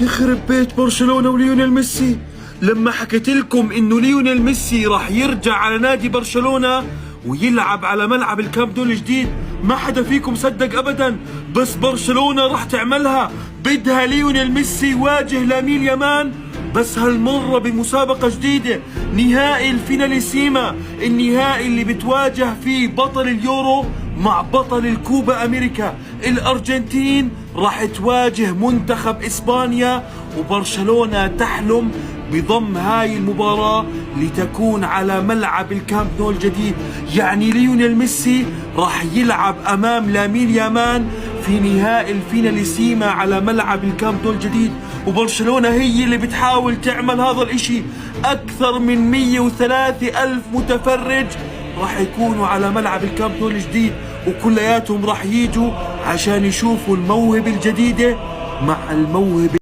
يخرب بيت برشلونة وليونيل ميسي. لما حكيت لكم انه ليونيل ميسي راح يرجع على نادي برشلونة ويلعب على ملعب الكامب نو الجديد، ما حدا فيكم صدق ابدا. بس برشلونة راح تعملها، بدها ليونيل ميسي يواجه لامين يامال، بس هالمرة بمسابقة جديدة، نهائي الفيناليسيما، النهائي اللي بتواجه فيه بطل اليورو مع بطل الكوبا أمريكا. الأرجنتين راح تواجه منتخب إسبانيا، وبرشلونة تحلم بضم هاي المباراة لتكون على ملعب الكامب نو الجديد. يعني ليونيل ميسي راح يلعب أمام لامين يامال في نهائي الفيناليسيما على ملعب الكامب نو الجديد، وبرشلونة هي اللي بتحاول تعمل هذا الاشي. أكثر من 103 ألف متفرج راح يكونوا على ملعب الكامب نو الجديد، وكلياتهم راح يجوا عشان يشوفوا الموهبة الجديدة مع الموهبة